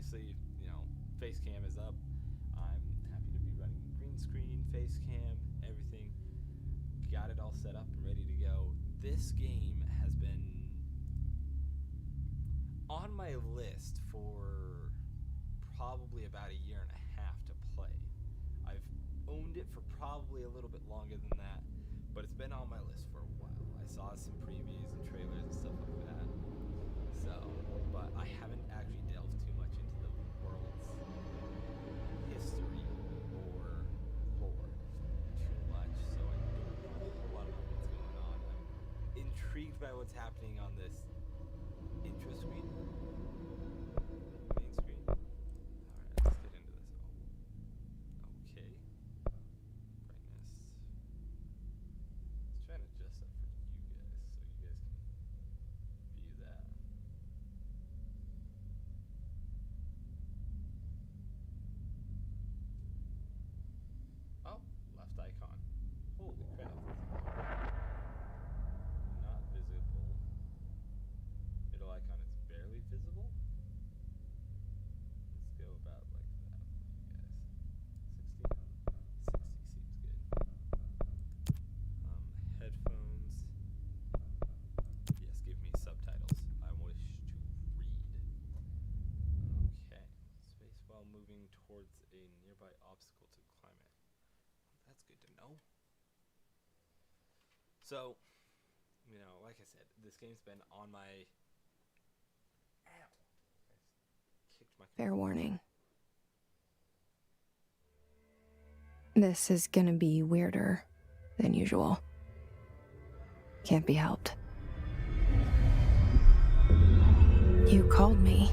obviously, face cam is up. I'm happy to be running green screen, face cam, everything. Got it all set up and ready to go. This game has been on my list for probably about a year and a half to play. I've owned it for probably a little bit longer than that, but it's been on my list for a while. I saw some previews and trailers and stuff like that. So, but I haven't actually delved too much into the world's history or lore too much, so I don't know a whole lot about what's going on. I'm intrigued by what's happening on this intro screen. Main screen. Alright, let's get into this. Okay. Brightness. Let's try and adjust that for you guys so you guys can view that. Oh, left icon. Holy crap. Not visible. Middle icon is barely visible. Let's go about like that for you guys. 60 seems good. Headphones. Yes, give me subtitles. I wish to read. Okay. Space while moving towards a nearby obstacle to climb it. That's good to know. So, like I said, this game's been on my... Ow. I kicked my... Fair warning. This is gonna be weirder than usual. Can't be helped. You called me.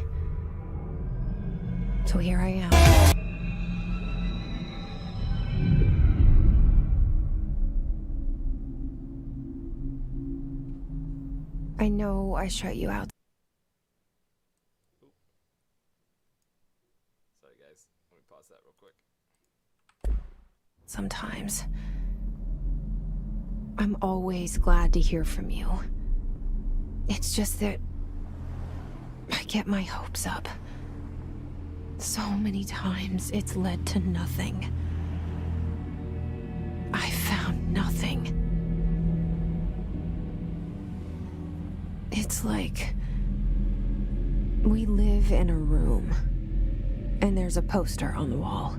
So here I am. I know I shut you out. Oop. Sorry guys, let me pause that real quick. Sometimes. I'm always glad to hear from you. It's just that I get my hopes up. So many times it's led to nothing. I found nothing. It's like we live in a room and there's a poster on the wall.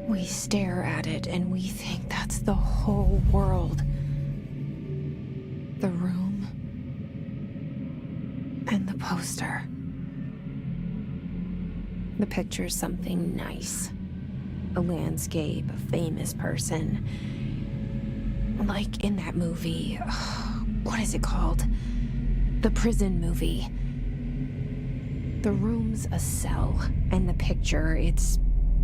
We stare at it and we think that's the whole world. The room and the poster. The picture's something nice. A landscape, a famous person. Like in that movie, what is it called? The prison movie. The room's a cell, and the picture, it's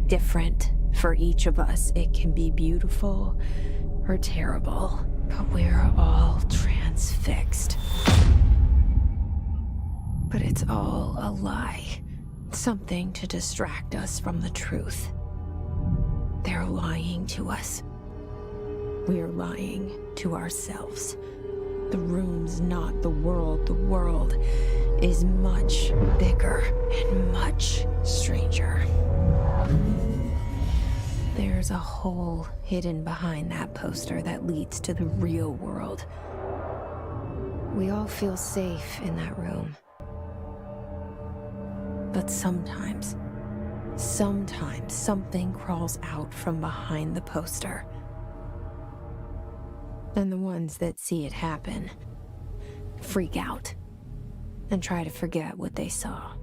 different for each of us. It can be beautiful or terrible, but we're all transfixed. But it's all a lie. Something to distract us from the truth. They're lying to us. We're lying to ourselves. The room's not the world. The world is much bigger and much stranger. There's a hole hidden behind that poster that leads to the real world. We all feel safe in that room. But sometimes something crawls out from behind the poster. And the ones that see it happen freak out and try to forget what they saw.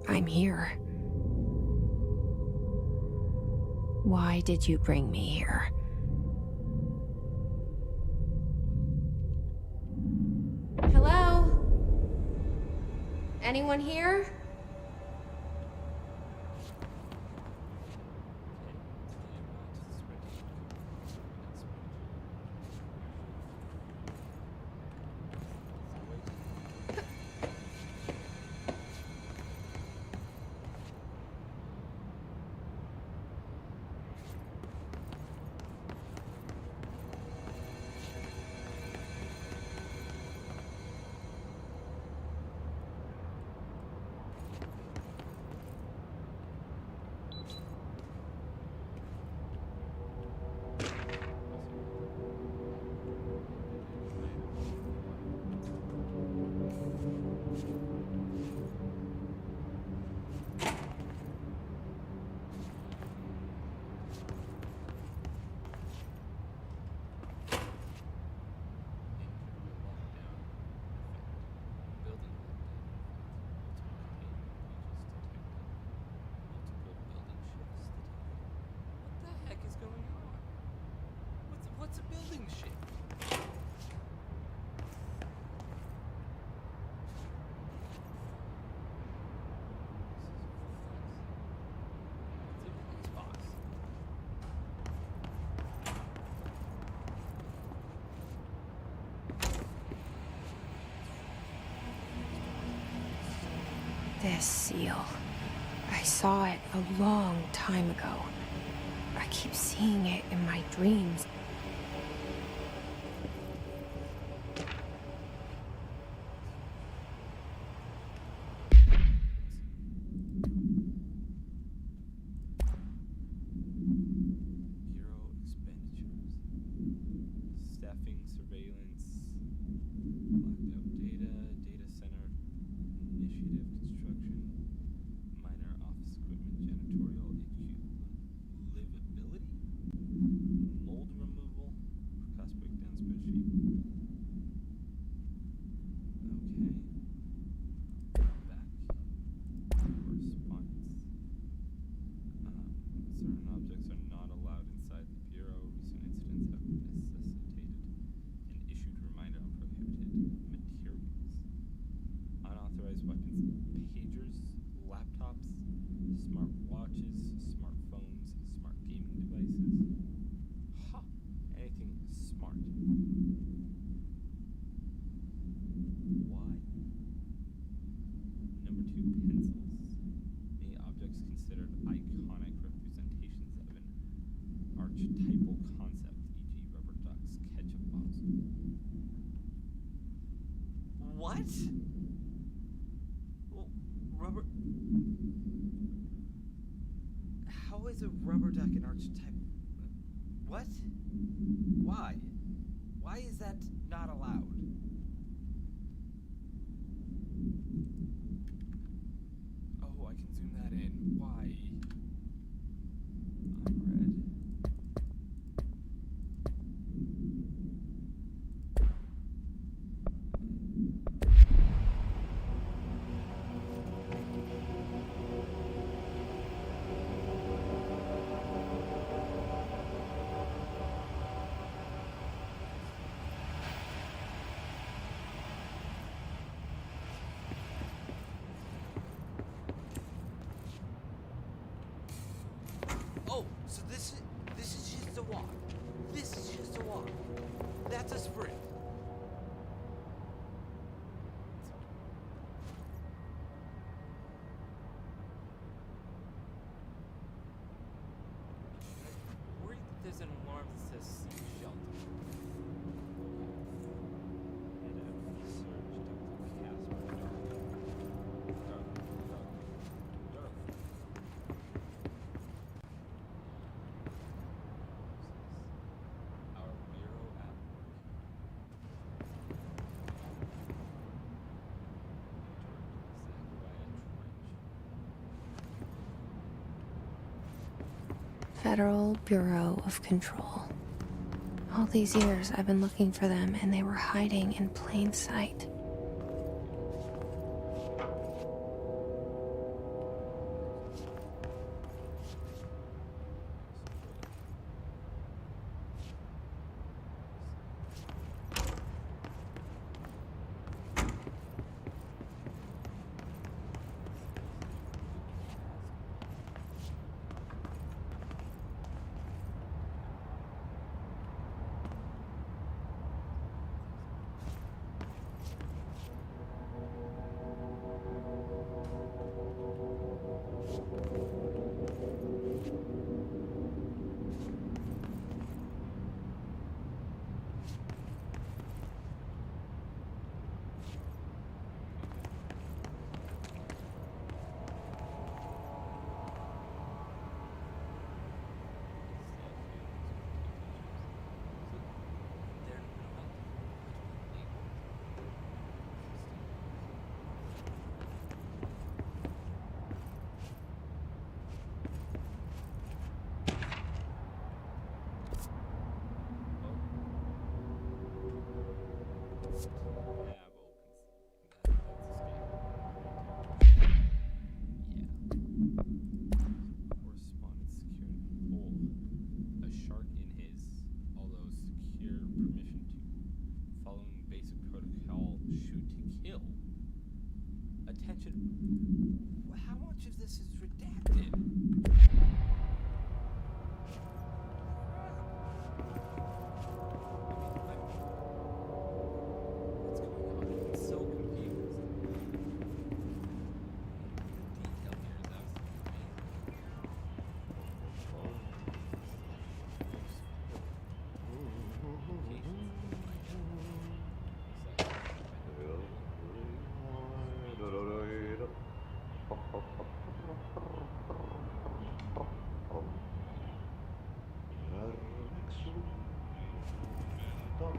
I'm here. Why did you bring me here? Hello? Anyone here? this seal. I saw it a long time ago. I keep seeing it in my dreams. Bureau expenditures. Staffing, surveillance, blacked out data, data center, initiative, construction, minor office equipment, janitorial, livability, mold removal, cost breakdown spreadsheet. Okay. Back. Correspondence. Certain objects are not allowed inside the Bureau. Recent incidents have necessitated an issued reminder on prohibited materials. Unauthorized weapons, pagers, laptops, smart watches, smartphones, smart gaming devices. Huh. Anything smart. Why? Number 2, pencils. Any objects considered iconic representations of an archetypal concept, e.g. rubber ducks, ketchup bottles. What? Well, rubber... How is a rubber duck an archetype? What? Why? Why is that not allowed? Oh, I can zoom that in. Why? Unread. Oh, so this is just a walk. This is just a walk. That's a sprint. Worried that there's an alarm that says sea shelter. Head out of the surge, Dr. Casper, dark. Our Bureau at work. Federal Bureau of Control. All these years I've been looking for them and they were hiding in plain sight.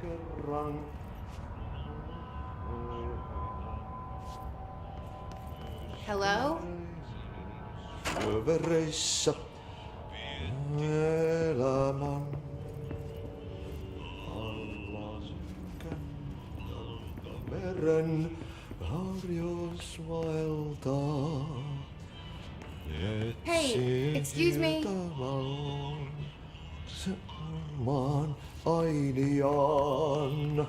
kerran. Hello? Syövereissä elämän alla meren harjos vaeltaa. Hey, excuse me. Maan ainiaan.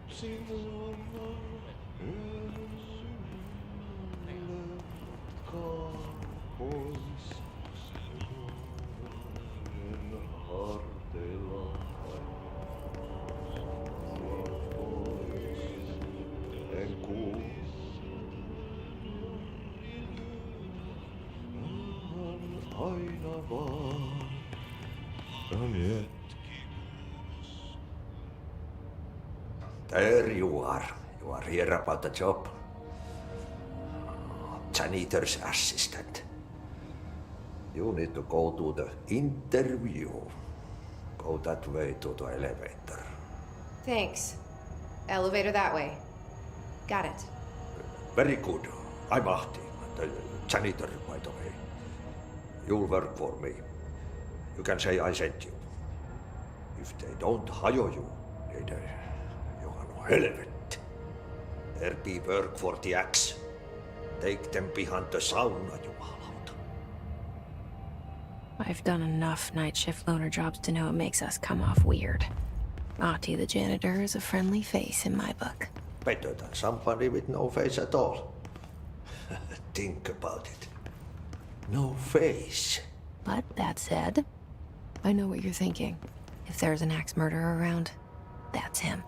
Sinun pois. Harteilla pois. En kuulu. Aina vaan. And yet. There you are. You are here about the job. Janitor's assistant. You need to go to the interview. Go that way to the elevator. Thanks. Elevator that way. Got it. Very good. I'm Ahti, the janitor, by the way. You'll work for me. You can say I sent you. If they don't hire you, then you are no helvet. There be work for the axe. Take them behind the sauna, jumalauta. I've done enough night shift loner jobs to know it makes us come off weird. Ahti the janitor is a friendly face in my book. Better than somebody with no face at all. Think about it. No face. But that said, I know what you're thinking. If there's an axe murderer around, that's him.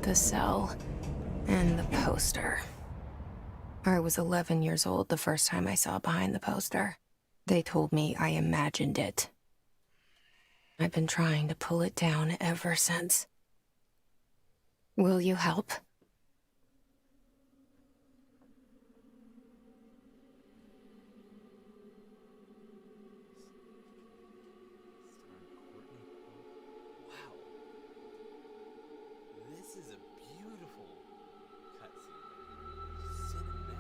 The cell and the poster. I was 11 years old the first time I saw behind the poster. They told me I imagined it. I've been trying to pull it down ever since. Will you help? This is a beautiful cutscene. Cinematic.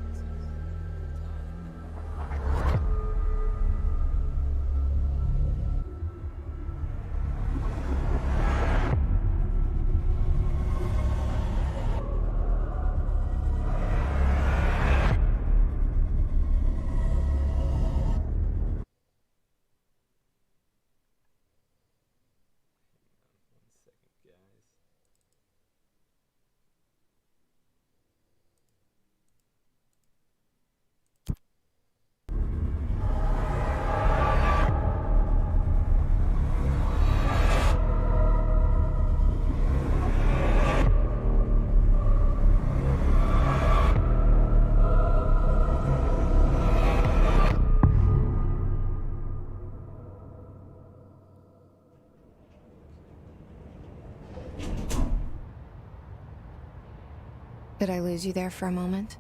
It's a Did I lose you there for a moment?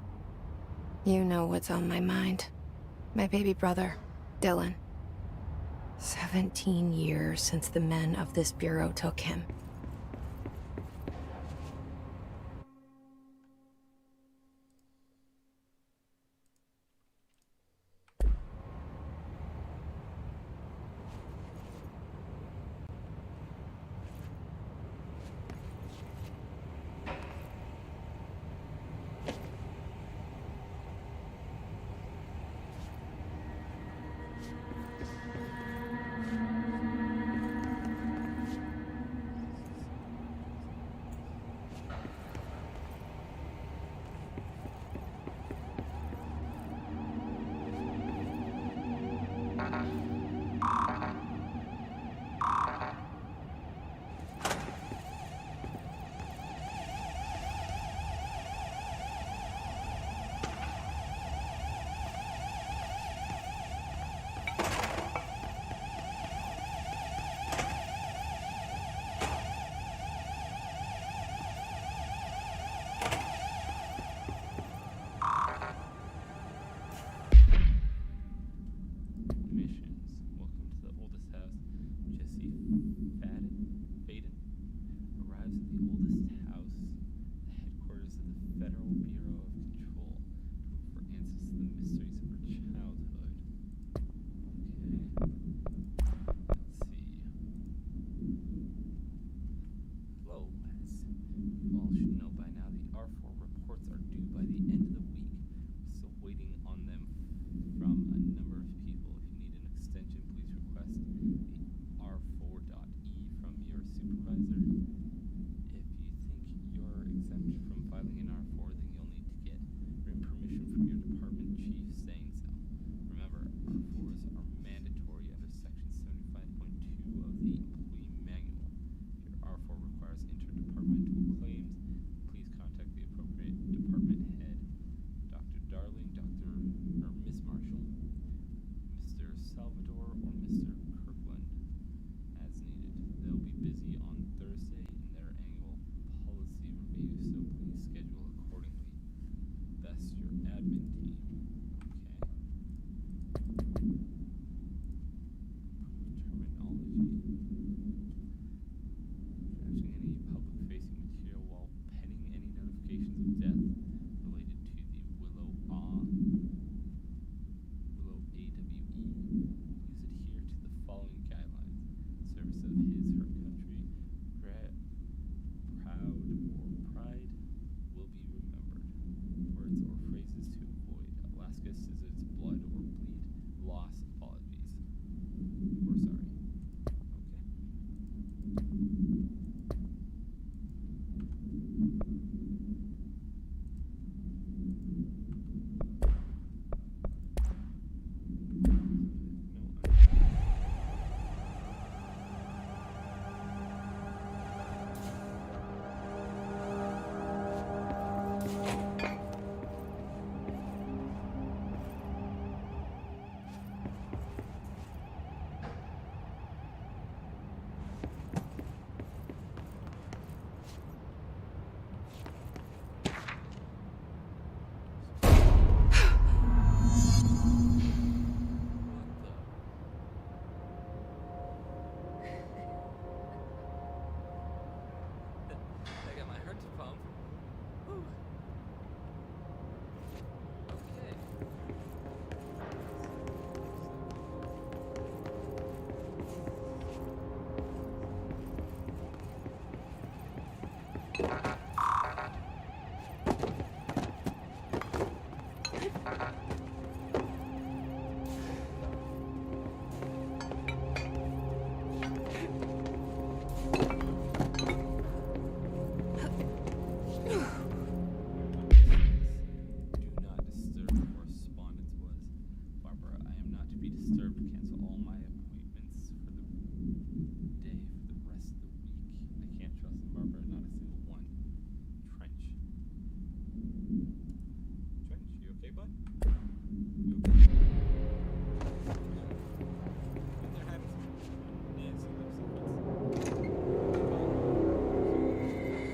You know what's on my mind. My baby brother, Dylan. 17 years since the men of this bureau took him.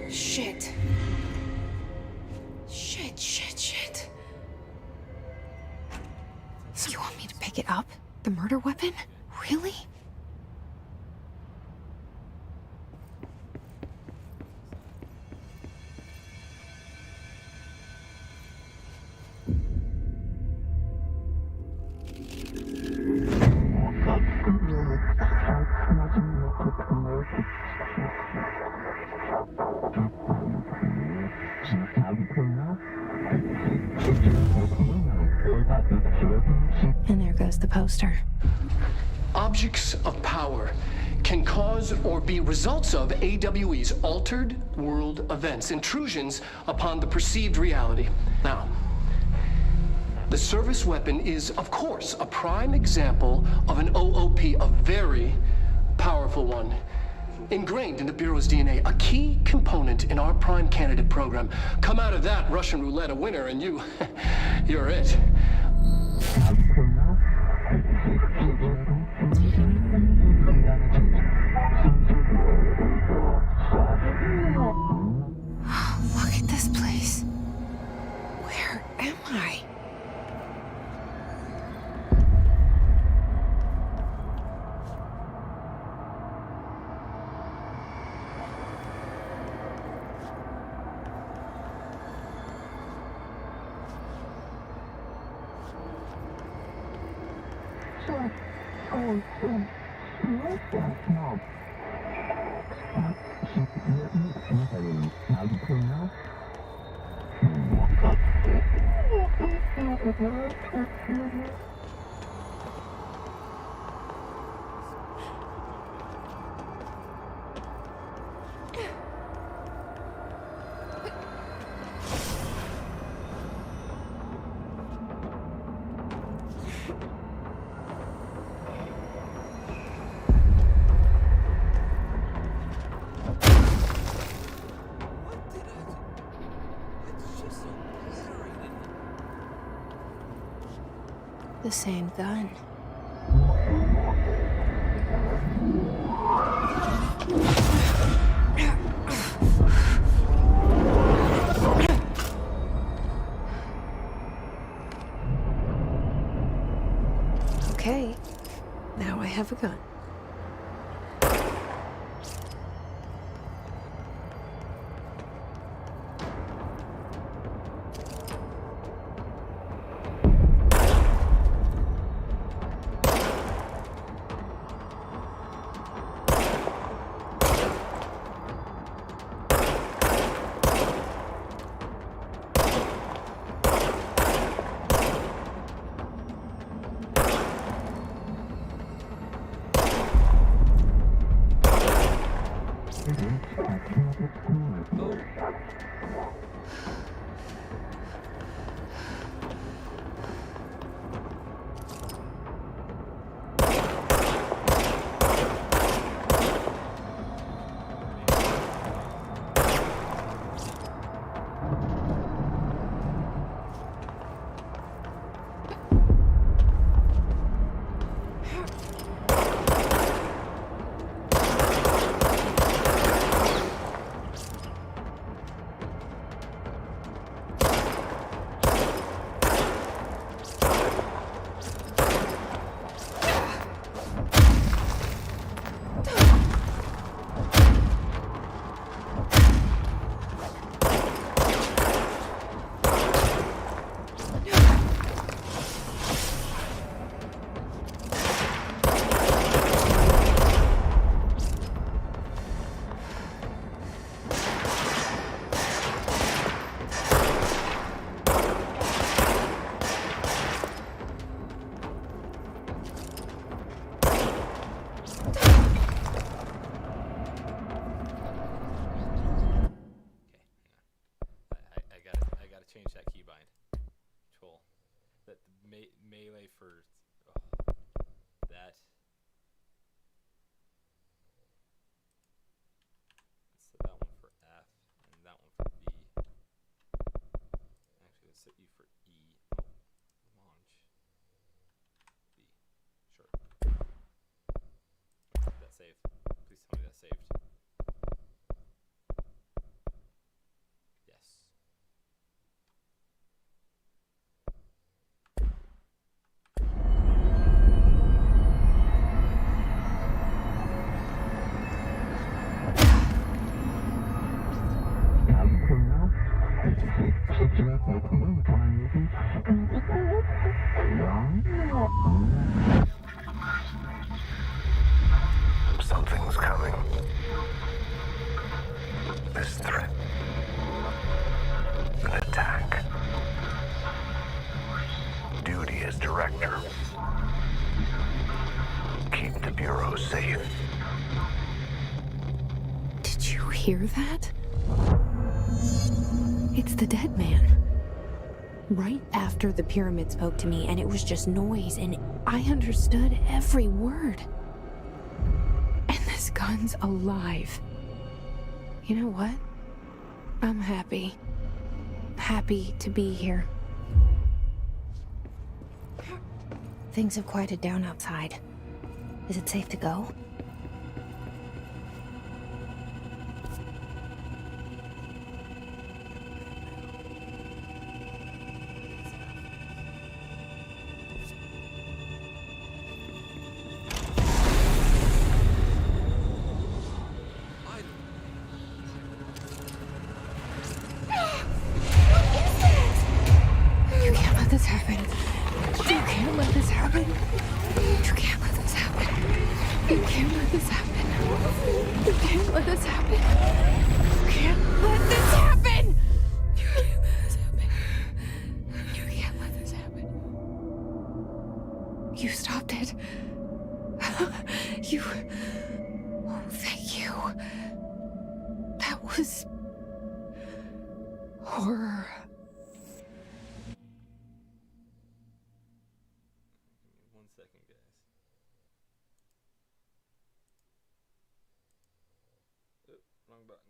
Shit. pick it up? The murder weapon? Really? And there goes the poster. Objects of power can cause or be results of AWE's altered world events, intrusions upon the perceived reality. Now, the service weapon is, of course, a prime example of an OOP, a very powerful one. Ingrained in the Bureau's DNA, a key component in our prime candidate program. Come out of that Russian roulette a winner and you're it. Look at this place. Where am I? The same gun. Okay, now I have a gun. change that keybind. Cool. That melee for that. Let's set that one for F and that one for B. Actually, let's set you for E. Oh, launch. B. Sure. Did that save? Please tell me that saved. Yes. this threat. An attack. Duty as director. Keep the Bureau safe. Did you hear that? It's the dead man. Right after the pyramid spoke to me, and it was just noise, and I understood every word. And this gun's alive. You know what? I'm happy. Happy to be here. Things have quieted down outside. Is it safe to go? You can't let this happen. You can't let this happen. You can't let this happen. You can't let this happen. You can't let this happen. You can't let this happen. You can't let this happen. You can't let this happen. You stopped it. You... Oh, thank you. That was... horror. One second, guys. Oop, wrong button.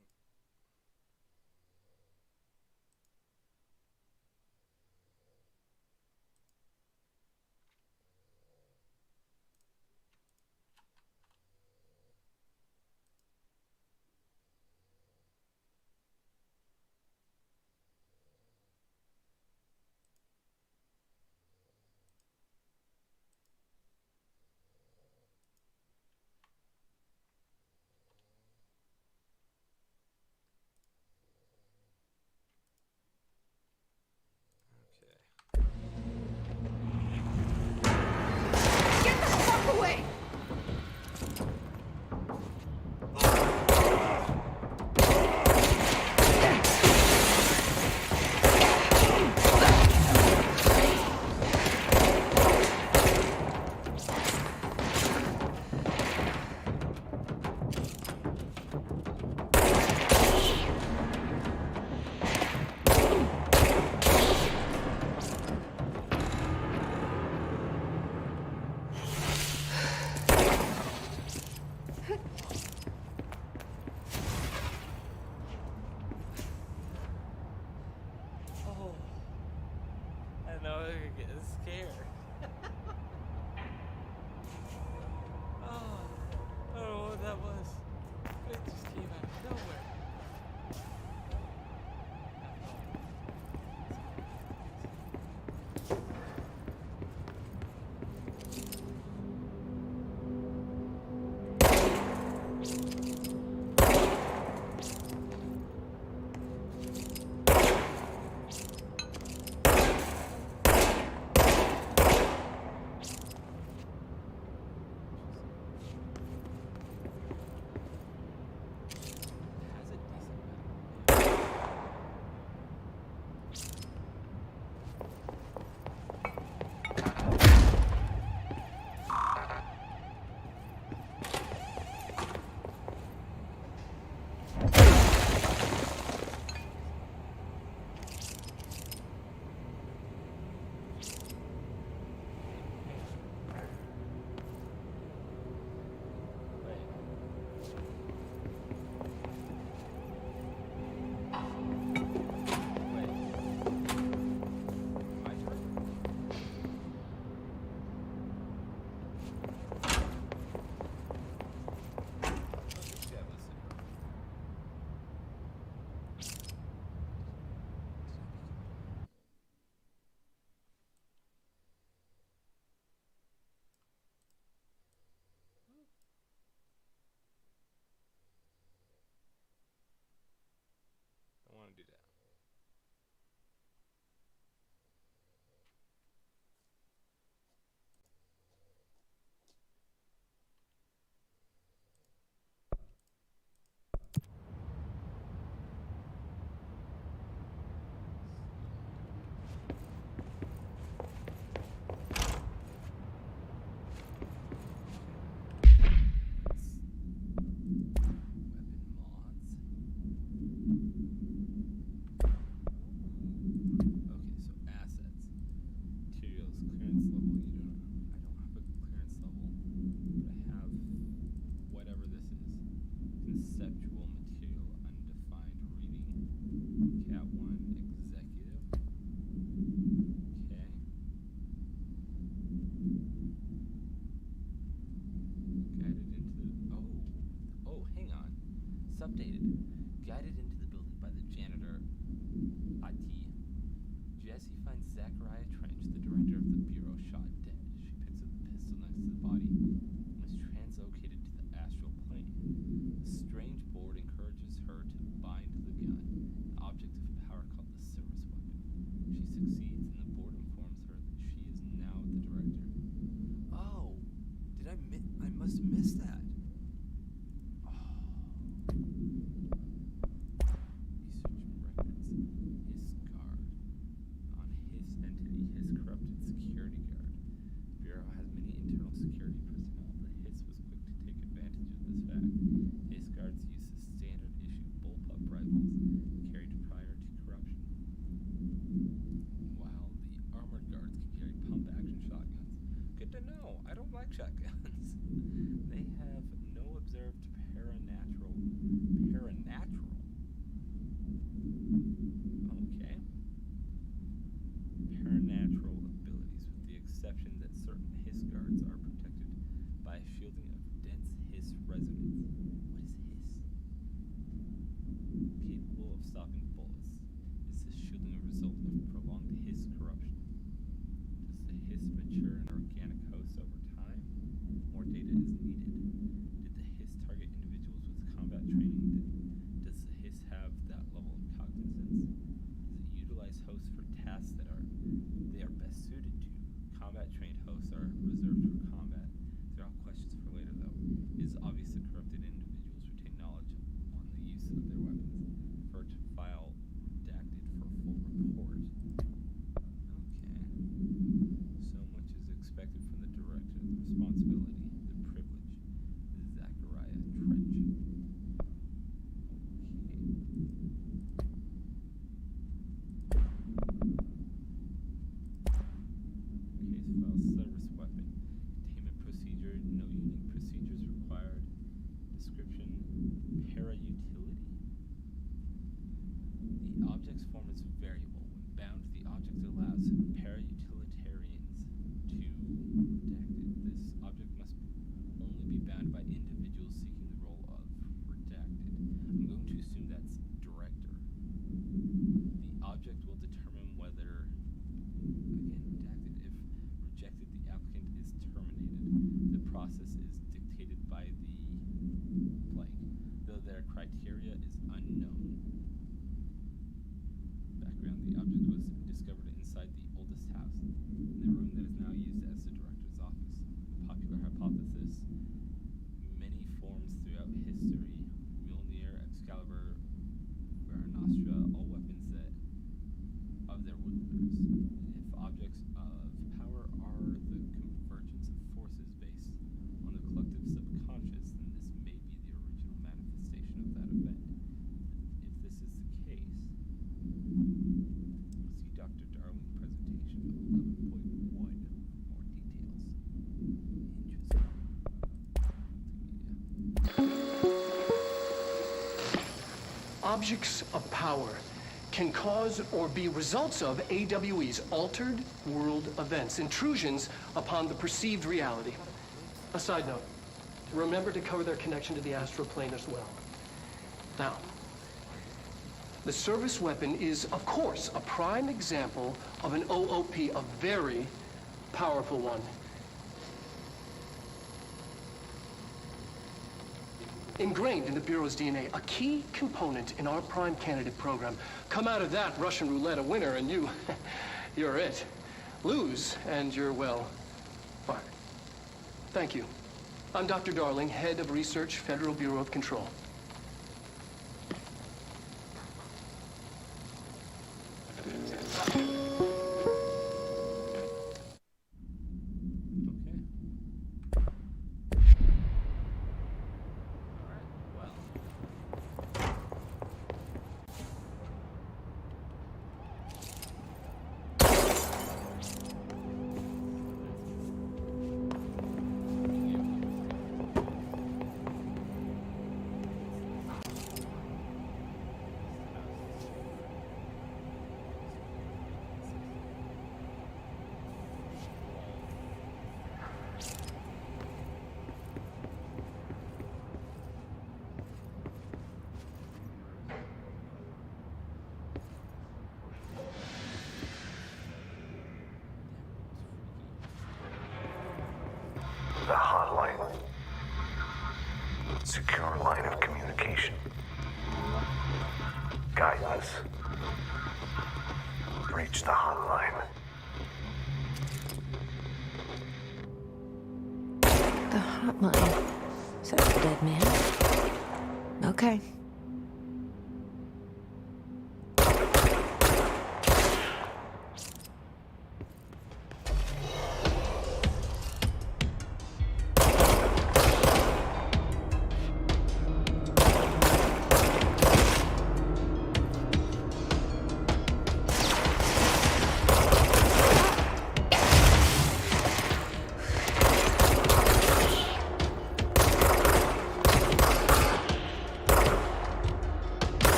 updated. Guided into the building by the janitor, IT, Jesse finds Zachariah Trench, the director of the Bureau, shot dead. She picks up the pistol next to the body and is translocated to the astral plane. A strange board encourages her to bind the gun, an object of power called the service weapon. She succeeds, and the board informs her that she is now the director. Oh, did I must have missed that. Shotguns. They have no observed paranatural. Okay. Paranatural abilities, with the exception that certain hiss guards are protected by a shielding of dense hiss resonance. What is hiss? Capable of stopping bullets. Is this shielding a result of prolonged hiss corruption? Does the hiss mature in organic hosts over time? More data is needed. Did the hiss target individuals with combat training? Does the hiss have that level of cognizance? Does it utilize hosts for tasks that they are best suited to? Combat trained hosts are reserved for combat. These are all questions for later, though. It is obvious that corrupted individuals retain knowledge on the use of their weapons. Refer to file redacted for full report. Okay. So much is expected from the director. The responsibility, the privilege, Zachariah Trench. Case file, service weapon. Containment procedure, no unique procedures required. Description, para-utility. The object's form is variable. When bound, the object allows para-utilitarians to redacted. This object must only be bound by individuals seeking the role of redacted. I'm going to assume that's director. The object will determine whether, again, redacted. If rejected, the applicant is terminated. The process is dictated by the blank, though their criteria is unknown. Background, the object was discovered inside the oldest house, in the room that is now used as the director's office. Popular hypothesis, many forms throughout history, Mjolnir, Excalibur, Nostra, all weapons that of their wielders. If objects of power are the convergence of forces based on the collective subconscious, then this may be the original manifestation of that event. If this is the case, see Dr. Darling presentation 11.1 for more details. Interesting. Objects of power can cause or be results of AWE's altered world events, intrusions upon the perceived reality. A side note, remember to cover their connection to the astral plane as well. Now, the service weapon is, of course, a prime example of an OOP, a very powerful one. Ingrained in the Bureau's DNA, a key component in our prime candidate program. Come out of that Russian roulette a winner and you're it. Lose and you're, well, fired. Thank you. I'm Dr. Darling, head of research, Federal Bureau of Control. line of communication. Guidance. Reach the hotline. The hotline. So that's the dead man. Okay.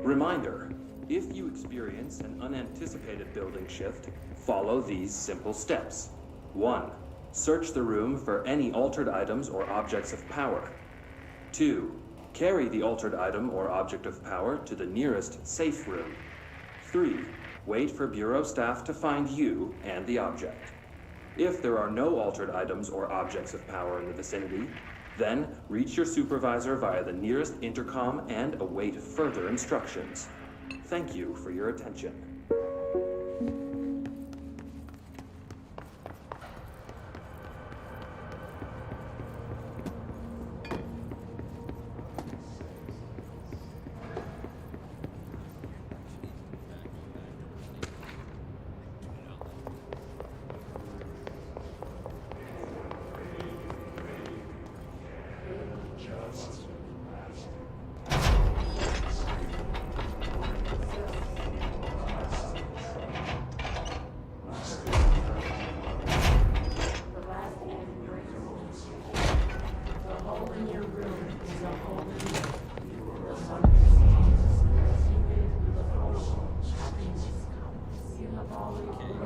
Reminder, if you experience an unanticipated building shift, follow these simple steps. 1. Search the room for any altered items or objects of power. 2. Carry the altered item or object of power to the nearest safe room. 3. Wait for Bureau staff to find you and the object. If there are no altered items or objects of power in the vicinity, then reach your supervisor via the nearest intercom and await further instructions. Thank you for your attention.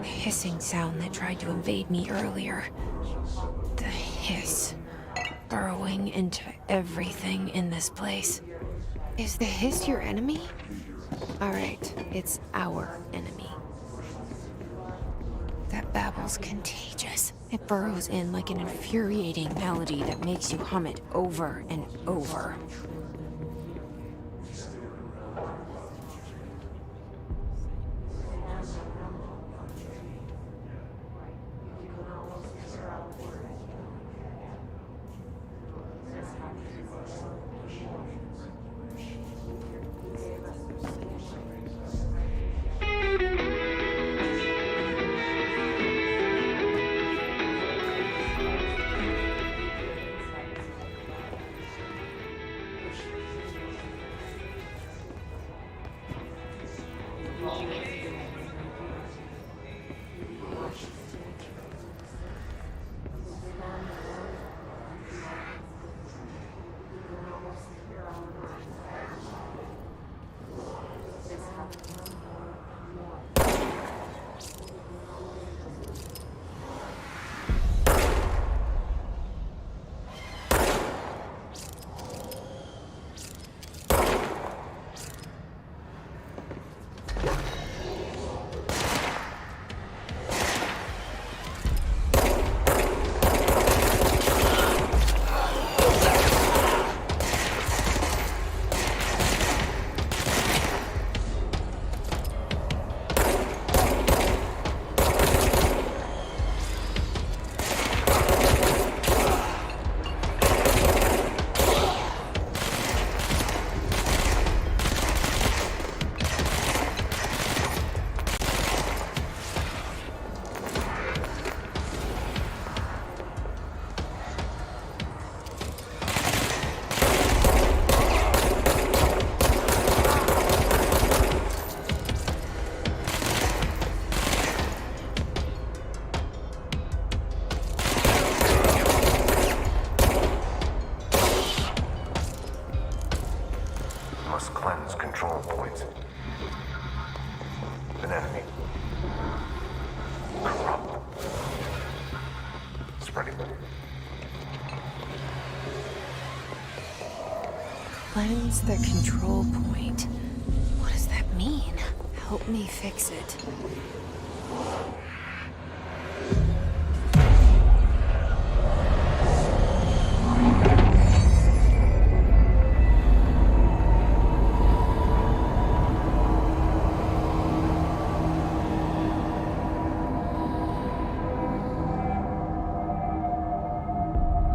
Hissing sound that tried to invade me earlier. The hiss. Burrowing into everything in this place. Is the hiss your enemy? Alright, it's our enemy. That babble's contagious. It burrows in like an infuriating melody that makes you hum it over and over. Must cleanse control points. An enemy. Corrupt. Spreading. Cleanse the control point. What does that mean? Help me fix it.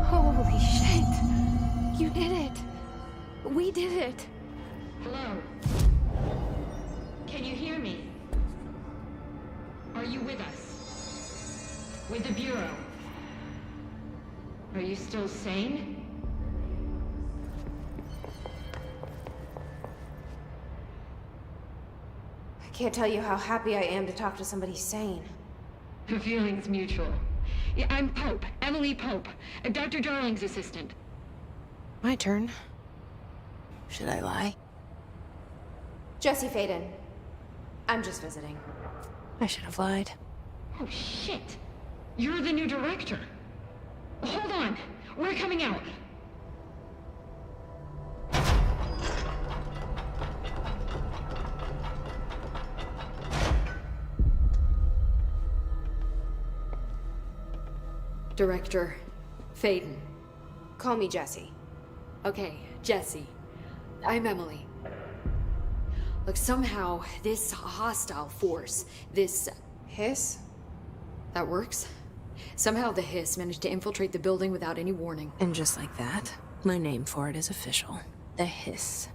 Holy shit! You did it! We did it! Hello? Can you hear me? Are you with us? With the Bureau? Are you still sane? I can't tell you how happy I am to talk to somebody sane. The feeling's mutual. Yeah, I'm Pope, Emily Pope, Dr. Darling's assistant. My turn. Should I lie? Jesse Faden. I'm just visiting. I should have lied. Oh, shit. You're the new director. Hold on. We're coming out. Director Faden. Call me Jesse. Okay, Jesse. I'm Emily. Look, somehow this hostile force, this Hiss? that works. Somehow the hiss managed to infiltrate the building without any warning. And just like that, my name for it is official. The hiss.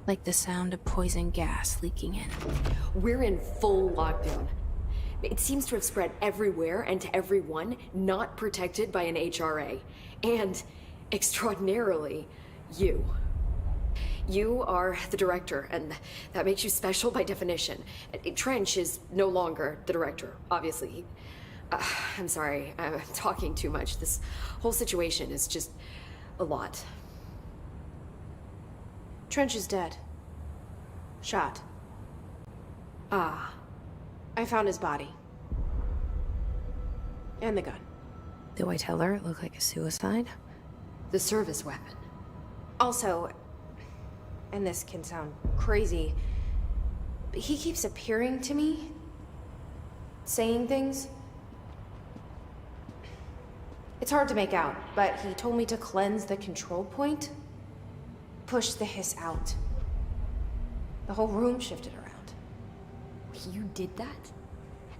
Like the sound of poison gas leaking in. We're in full lockdown. It seems to have spread everywhere and to everyone not protected by an HRA. And, extraordinarily, you. You are the director, and that makes you special by definition. Trench is no longer the director, obviously. I'm sorry, I'm talking too much. This whole situation is just a lot. Trench is dead. Shot. Ah. I found his body. And the gun. Do I tell her it looked like a suicide? The service weapon. Also, and this can sound crazy, but he keeps appearing to me, saying things. It's hard to make out, but he told me to cleanse the control point. Push the hiss out. The whole room shifted around. You did that?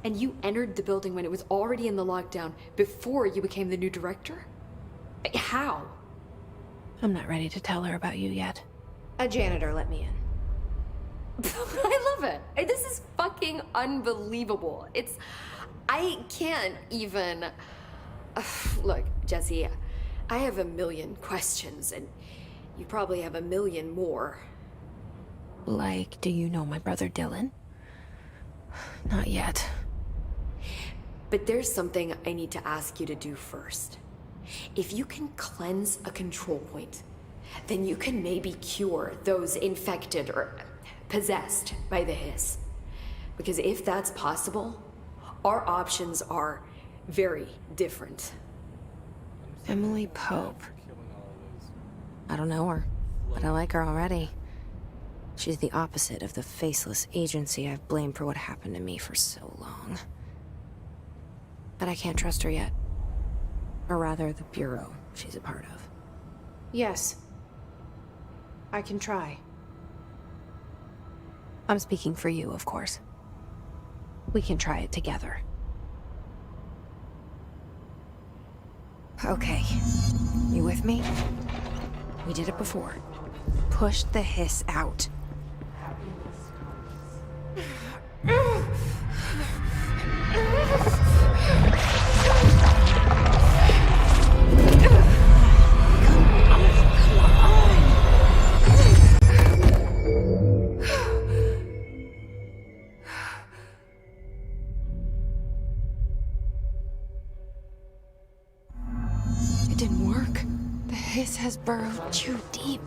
And you entered the building when it was already in the lockdown before you became the new director? How? I'm not ready to tell her about you yet. A janitor let me in. I love it. This is fucking unbelievable. I can't even... Look, Jesse, I have a million questions, and you probably have a million more. Like, do you know my brother Dylan? Not yet. But there's something I need to ask you to do first. If you can cleanse a control point, then you can maybe cure those infected or possessed by the hiss. Because if that's possible, our options are very different. Emily Pope. I don't know her, but I like her already. She's the opposite of the faceless agency I've blamed for what happened to me for so long. But I can't trust her yet. Or rather, the Bureau she's a part of. Yes. I can try. I'm speaking for you, of course. We can try it together. Okay. You with me? We did it before. Push the hiss out. It didn't work. The hiss has burrowed too deep.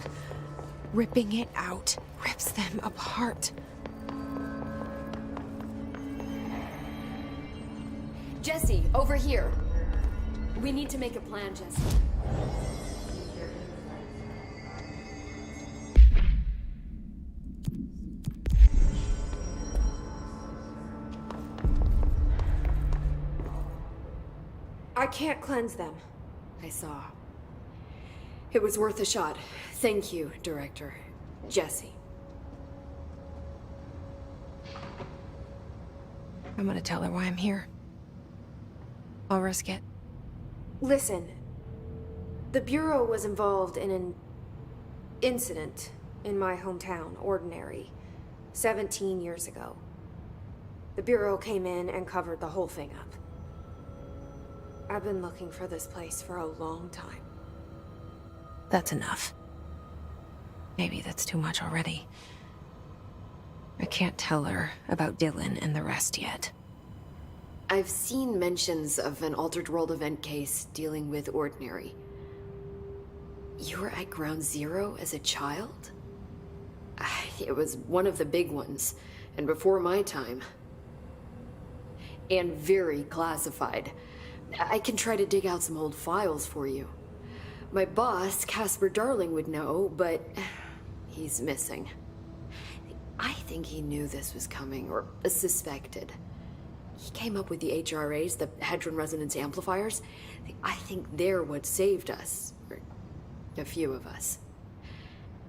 Ripping it out rips them apart. Jesse, over here. We need to make a plan, Jesse. I can't cleanse them. I saw. It was worth a shot. Thank you, Director. Jesse. I'm gonna tell her why I'm here. I'll risk it. Listen. The Bureau was involved in an incident in my hometown, Ordinary, 17 years ago. The Bureau came in and covered the whole thing up. I've been looking for this place for a long time. That's enough. Maybe that's too much already. I can't tell her about Dylan and the rest yet. I've seen mentions of an Altered World event case dealing with Ordinary. You were at Ground Zero as a child? It was one of the big ones, and before my time. And very classified. I can try to dig out some old files for you. My boss, Casper Darling, would know, but he's missing. I think he knew this was coming, or suspected. He came up with the HRAs, the Hadron Resonance Amplifiers. I think they're what saved us. Or a few of us.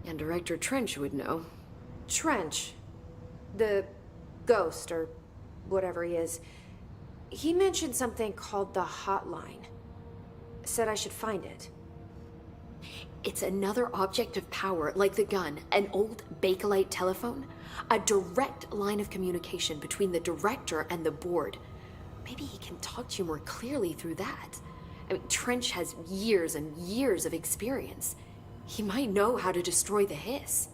And Director Trench would know. Trench. The ghost, or whatever he is. He mentioned something called the Hotline. Said I should find it. It's another object of power, like the gun, an old Bakelite telephone. A direct line of communication between the director and the board. Maybe he can talk to you more clearly through that. I mean, Trench has years and years of experience. He might know how to destroy the hiss.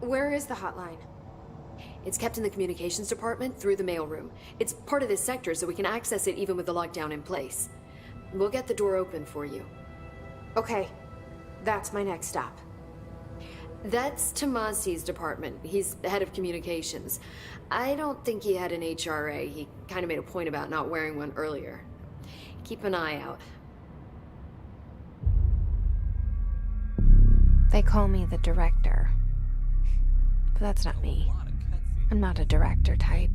Where is the hotline? It's kept in the communications department through the mailroom. It's part of this sector, so we can access it even with the lockdown in place. We'll get the door open for you. Okay, that's my next stop. That's Tomasi's department. He's the head of communications. I don't think he had an HRA. He kind of made a point about not wearing one earlier. Keep an eye out. They call me the director. But that's not me. I'm not a director type.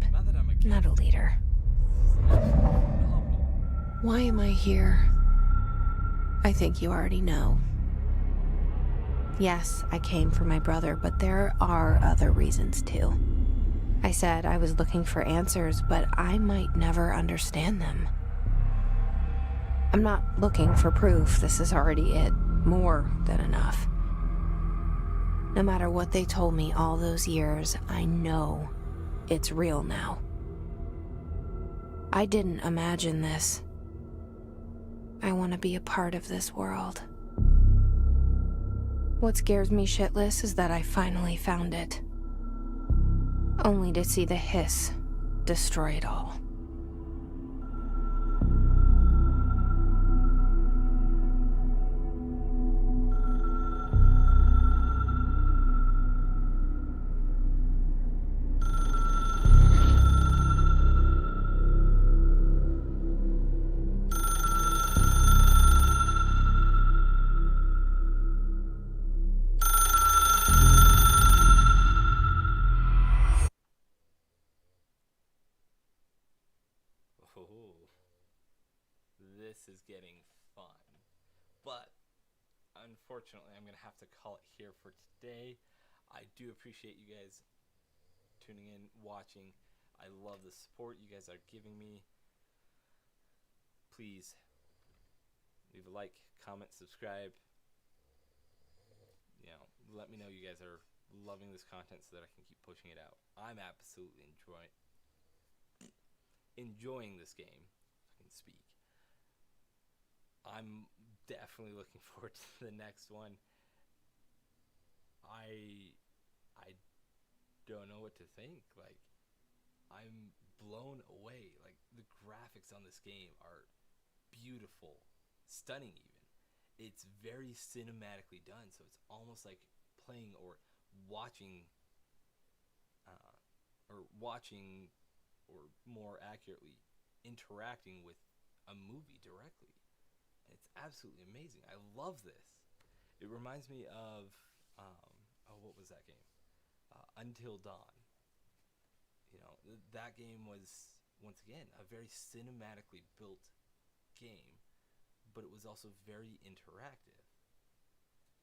Not a leader. Why am I here? I think you already know. Yes, I came for my brother, but there are other reasons too. I said I was looking for answers, but I might never understand them. I'm not looking for proof. This is already it. More than enough. No matter what they told me all those years, I know it's real now. I didn't imagine this. I want to be a part of this world. What scares me shitless is that I finally found it. Only to see the hiss destroy it all. Oh, this is getting fun. But unfortunately, I'm going to have to call it here for today. I do appreciate you guys tuning in, watching. I love the support you guys are giving me. Please leave a like, comment, subscribe. You know, let me know you guys are loving this content so that I can keep pushing it out. I'm absolutely enjoying this game, if I can speak. I'm definitely looking forward to the next one. I don't know what to think. Like, I'm blown away. Like, the graphics on this game are beautiful, stunning even. It's very cinematically done, so it's almost like playing or watching or more accurately, interacting with a movie directly. And it's absolutely amazing. I love this. It reminds me of, what was that game? Until Dawn. You know, that game was, once again, a very cinematically built game, but it was also very interactive.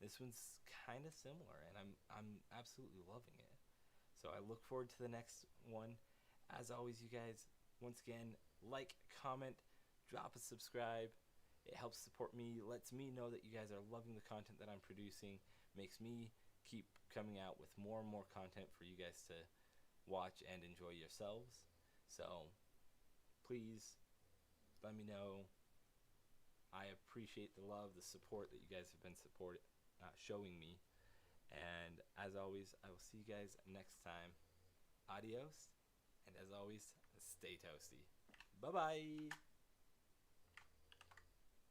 This one's kind of similar, and I'm absolutely loving it. So I look forward to the next one. As always, you guys, once again, like, comment, drop a subscribe. It helps support me, lets me know that you guys are loving the content that I'm producing, makes me keep coming out with more and more content for you guys to watch and enjoy yourselves. So please let me know. I appreciate the love, the support that you guys have been showing me. And as always, I will see you guys next time. Adios. And as always, stay toasty. Bye-bye.